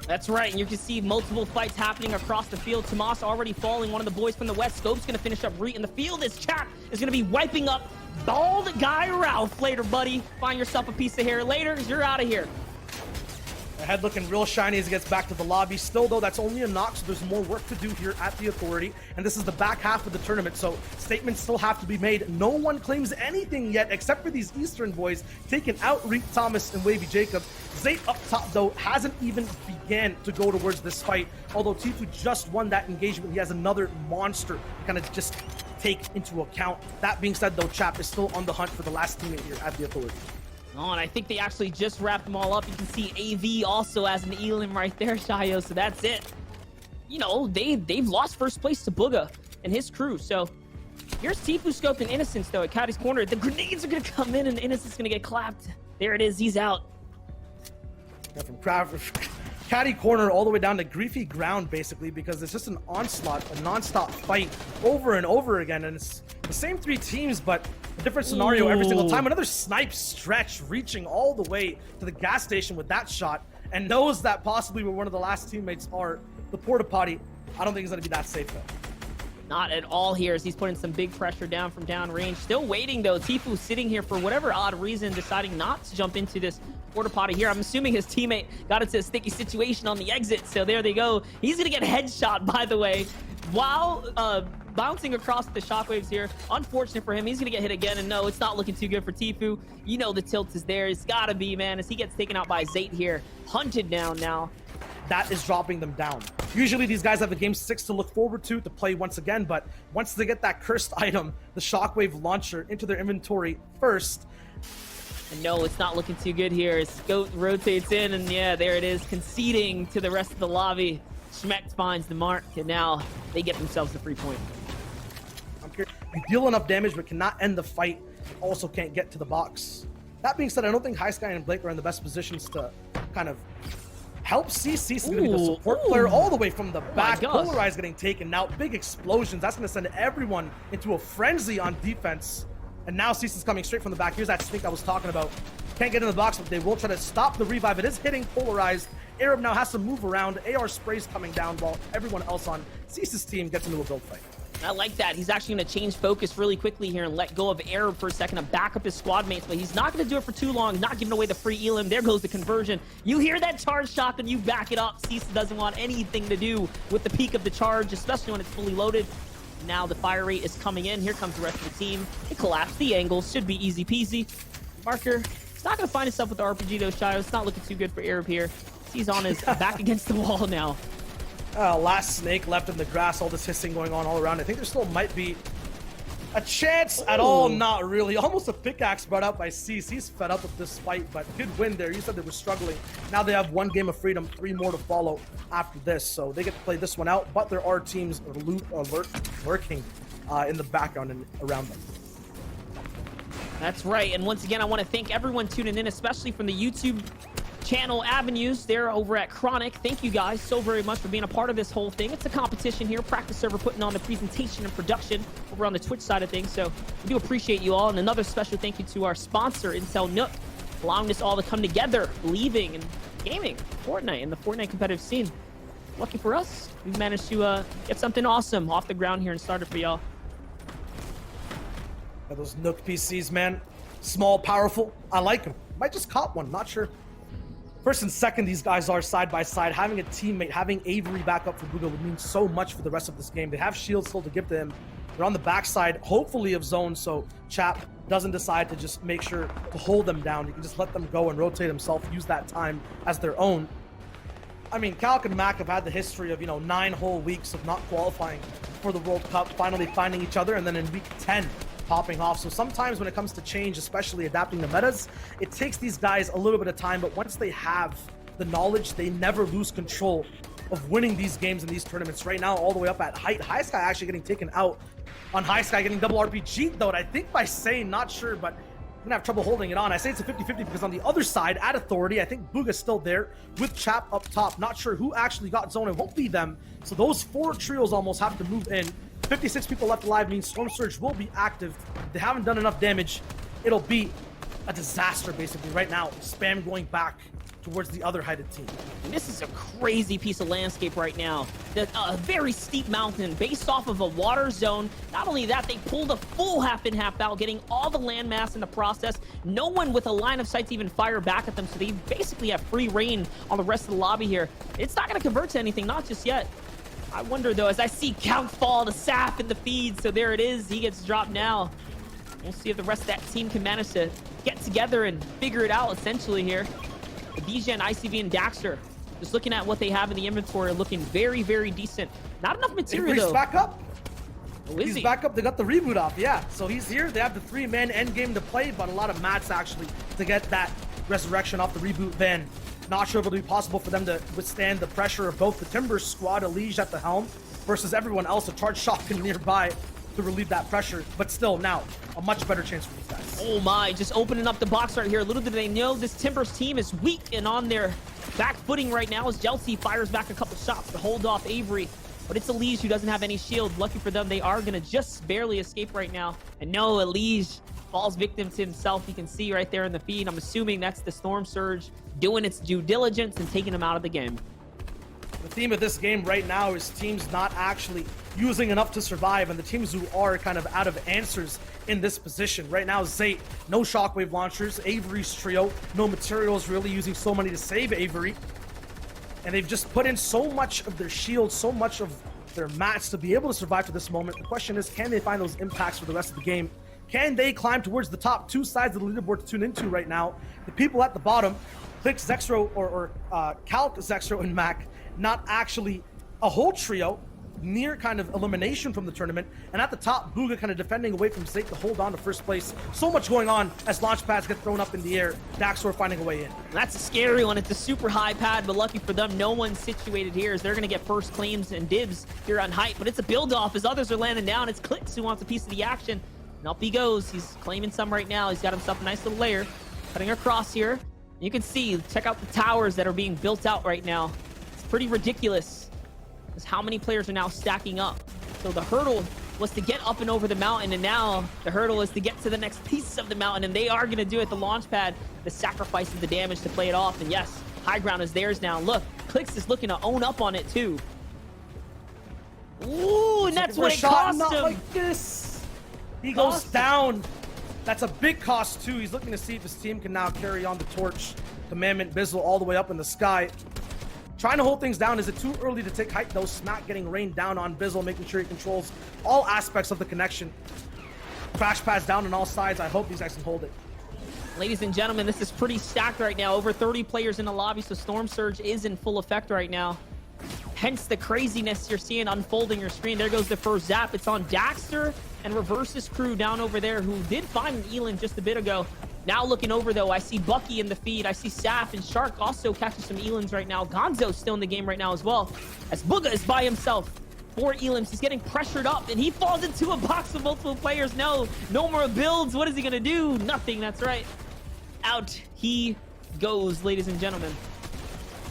That's right, and you can see multiple fights happening across the field. Tomas already falling, one of the boys from the west. Scope's gonna finish up Reet in the field. This chap is gonna be wiping up Bald Guy Ralph later, buddy. Find yourself a piece of hair later, you're out of here. The head looking real shiny as he gets back to the lobby. Still, though, that's only a knock, so there's more work to do here at the Authority. And this is the back half of the tournament, so statements still have to be made. No one claims anything yet, except for these Eastern boys taking out Reek Thomas and Wavy Jacob. Zayt up top, though, hasn't even began to go towards this fight. Although Tifu just won that engagement, he has another monster to kind of just take into account. That being said, though, Chap is still on the hunt for the last teammate here at the Authority. Oh, and I think they actually just wrapped them all up. You can see AV also as an Elim right there, Shyo, so that's it. You know, they've lost first place to Booga and his crew, so here's Tifu scoped and Innocence, though, at Caddy's corner. The grenades are going to come in, and Innocence is going to get clapped. There it is, he's out. Yeah, from Caddy corner all the way down to Griefy ground, basically, because it's just an onslaught, a non-stop fight over and over again, and it's the same three teams, but a different scenario every single time. Another snipe stretch reaching all the way to the gas station with that shot, and knows that possibly where one of the last teammates are. The porta potty, I don't think it's going to be that safe, though. Not at all here, as he's putting some big pressure down from downrange. Still waiting, though. Tifu sitting here for whatever odd reason, deciding not to jump into this porta potty here. I'm assuming his teammate got into a sticky situation on the exit, so there they go. He's going to get headshot, by the way, while bouncing across the shockwaves here. Unfortunate for him. He's going to get hit again, and no, it's not looking too good for Tifu. You know the tilt is there. It's got to be, man, as he gets taken out by Zayt here. Hunted down now. That is dropping them down. Usually these guys have a game 6 to look forward to play once again, but once they get that cursed item, the shockwave launcher, into their inventory first. And no, it's not looking too good here. As Goat rotates in, and yeah, there it is, conceding to the rest of the lobby. Schmecht finds the mark, and now they get themselves the free point. You deal enough damage, but cannot end the fight. Also can't get to the box. That being said, I don't think High Sky and Blake are in the best positions to kind of help CC. Is going to be the support player all the way from the back. Polarize getting taken out. Big explosions. That's going to send everyone into a frenzy on defense. And now CC's coming straight from the back. Here's that stink I was talking about. Can't get in the box, but they will try to stop the revive. It is hitting Polarized. Arab now has to move around. AR sprays coming down while everyone else on CC's team gets into a build fight. I like that. He's actually going to change focus really quickly here and let go of Arab for a second to back up his squad mates, but he's not going to do it for too long, not giving away the free Elim. There goes the conversion. You hear that charge shot, then you back it up. Cisa doesn't want anything to do with the peak of the charge, especially when it's fully loaded. Now the fire rate is coming in. Here comes the rest of the team. It collapsed. The angles should be easy peasy. Marker, he's not going to find himself with the RPG though, Shyo. It's not looking too good for Arab here. He's on his back against the wall now. Last snake left in the grass, all this hissing going on all around. I think there still might be a chance at all. Not really. Almost a pickaxe brought out by Cease. He's fed up with this fight, but good win there. You said they were struggling. Now they have one game of freedom, 3 more to follow after this. So they get to play this one out, but there are teams lurking in the background and around them. That's right. And once again, I want to thank everyone tuning in, especially from the YouTube channel avenues there over at Chronic. Thank you guys so very much for being a part of this whole thing. It's a competition here. Practice Server putting on the presentation and production over on the Twitch side of things. So we do appreciate you all. And another special thank you to our sponsor, Intel Nook, allowing us all to come together, believing and gaming Fortnite and the Fortnite competitive scene. Lucky for us, we've managed to get something awesome off the ground here and started for y'all. Yeah, those Nook PCs, man. Small, powerful. I like them. Might just cop one, not sure. First and second, these guys are side by side. Having a teammate, having Avery back up for Booga would mean so much for the rest of this game. They have shields still to give to him. They're on the backside, hopefully of zone, so Chap doesn't decide to just make sure to hold them down. He can just let them go and rotate himself, use that time as their own. I mean, Calc and Mac have had the history of, 9 whole weeks of not qualifying for the World Cup, finally finding each other, and then in week 10, popping off. So sometimes when it comes to change, especially adapting the metas, it takes these guys a little bit of time, but once they have the knowledge, they never lose control of winning these games and these tournaments. Right now, all the way up at height. High Sky actually getting taken out on High Sky, getting double RPG though, and I think by saying, not sure, but I'm gonna have trouble holding it on. I say it's a 50-50 because on the other side, at Authority, I think Booga's still there with Chap up top. Not sure who actually got zone. It won't be them. So those 4 trios almost have to move in. 56 people left alive means Storm Surge will be active. If they haven't done enough damage, it'll be a disaster basically right now. Spam going back towards the other heighted team. And this is a crazy piece of landscape right now. A very steep mountain based off of a water zone. Not only that, they pulled a full half in, half out, getting all the landmass in the process. No one with a line of sight to even fire back at them, so they basically have free reign on the rest of the lobby here. It's not going to convert to anything, not just yet. I wonder, though, as I see Count fall to Saf in the feed, so there it is. He gets dropped now. We'll see if the rest of that team can manage to get together and figure it out, essentially, here. The BJ and ICV and Daxter, just looking at what they have in the inventory, looking very, very decent. Not enough material, though. He's back up. Oh, is he's he? back up. They got the reboot off, yeah. So he's here. They have the 3-man end game to play, but a lot of mats, actually, to get that resurrection off the reboot van. Not sure if it'll be possible for them to withstand the pressure of both the Timbers squad, Elige at the helm, versus everyone else, a charge shotgun nearby to relieve that pressure. But still, now, a much better chance for these guys. Oh my, just opening up the box right here. Little did they know this Timbers team is weak and on their back footing right now as Jelsi fires back a couple shots to hold off Avery. But it's Elige who doesn't have any shield. Lucky for them, they are going to just barely escape right now. And no, Elige falls victim to himself. You can see right there in the feed. I'm assuming that's the Storm Surge doing its due diligence and taking him out of the game. The theme of this game right now is teams not actually using enough to survive, and the teams who are kind of out of answers in this position. Right now, Zayt, no shockwave launchers. Avery's trio, no materials, really using so many to save Avery. And they've just put in so much of their shields, so much of their mats to be able to survive to this moment. The question is, can they find those impacts for the rest of the game? Can they climb towards the top two sides of the leaderboard to tune into right now? The people at the bottom, Click, Zexro, or Calc, Zexro, and Mac, not actually a whole trio, near kind of elimination from the tournament. And at the top, Bugha kind of defending away from Zayt to hold on to first place. So much going on as launch pads get thrown up in the air. Daxor finding a way in. That's a scary one. It's a super high pad, but lucky for them, no one's situated here as they're going to get first claims and dibs here on height. But it's a build-off as others are landing down. It's Clicks who wants a piece of the action. And up he goes. He's claiming some right now. He's got himself a nice little layer. Cutting across here. You can see, check out the towers that are being built out right now. It's pretty ridiculous. Just how many players are now stacking up. So the hurdle was to get up and over the mountain, and now the hurdle is to get to the next piece of the mountain, and they are going to do it. The launch pad, the sacrifice of the damage to play it off, and yes, high ground is theirs now. Look, Clicks is looking to own up on it too. Ooh, and that's what it cost him. Like this. He goes down. That's a big cost too. He's looking to see if his team can now carry on the torch. Commandment Bizzle all the way up in the sky. Trying to hold things down. Is it too early to take height though? Smack getting rained down on Bizzle, making sure he controls all aspects of the connection. Crash pads down on all sides. I hope these guys can hold it. Ladies and gentlemen, this is pretty stacked right now. Over 30 players in the lobby, so Storm Surge is in full effect right now. Hence the craziness you're seeing unfolding your screen. There goes the first zap. It's on Daxter and Reverse's crew down over there, who did find an Elin just a bit ago. Now looking over, though, I see Bucky in the feed. I see Saf and Shark also catching some Elins right now. Gonzo's still in the game right now as well, as Bugha is by himself. 4 Elims. He's getting pressured up, and he falls into a box of multiple players. No more builds. What is he going to do? Nothing. That's right. Out he goes, ladies and gentlemen.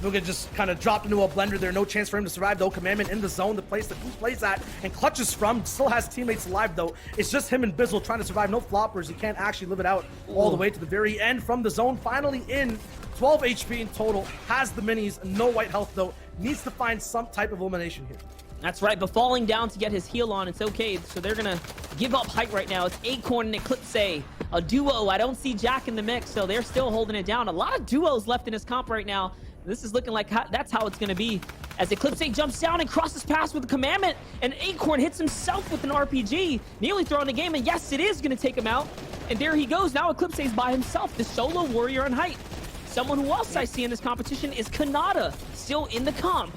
Bugha just kind of dropped into a blender there. No chance for him to survive, though. Commandment in the zone, the place that he plays at and clutches from. Still has teammates alive, though. It's just him and Bizzle trying to survive. No floppers. He can't actually live it out all the way to the very end. From the zone, finally in. 12 HP in total. Has the minis. No white health, though. Needs to find some type of elimination here. That's right, but falling down to get his heal on, it's okay. So they're going to give up height right now. It's Acorn and Eclipse, a duo. I don't see Jack in the mix, so they're still holding it down. A lot of duos left in his comp right now. This is looking like that's how it's going to be. As Eclipse jumps down and crosses past with a commandment, and Acorn hits himself with an RPG, nearly throwing the game, and yes, it is going to take him out. And there he goes. Now Eclipse is by himself, the solo warrior on height. Someone who else I see in this competition is Kanata, still in the comp.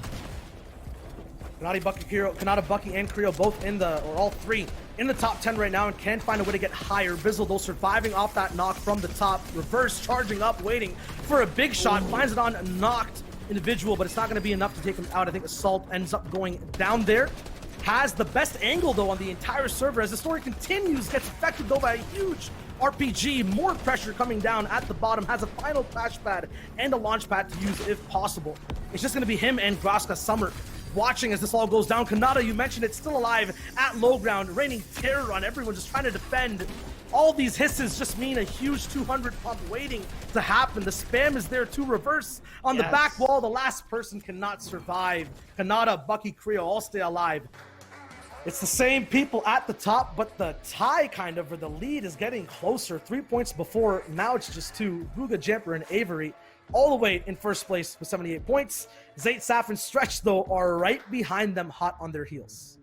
Kanata, Bucky, and Creo both in the, or all three, in the top 10 right now and can find a way to get higher. Bizzle, though, surviving off that knock from the top. Reverse, charging up, waiting for a big shot. Finds it on a knocked individual, but it's not going to be enough to take him out. I think Assault ends up going down there. Has the best angle, though, on the entire server. As the story continues, gets affected, though, by a huge RPG. More pressure coming down at the bottom. Has a final crash pad and a launch pad to use if possible. It's just going to be him and Graska Summer watching as this all goes down. Kanata, you mentioned it, still alive at low ground, raining terror on everyone, just trying to defend. All these hisses just mean a huge 200 pump waiting to happen. The spam is there to reverse. On the back wall, the last person cannot survive. Kanata, Bucky, Creo all stay alive. It's the same people at the top, but the tie kind of, or the lead is getting closer. 3 points before, now it's just 2. Guga, Jumper, and Avery all the way in first place with 78 points. Zayt, Saf, and Stretch, though, are right behind them, hot on their heels.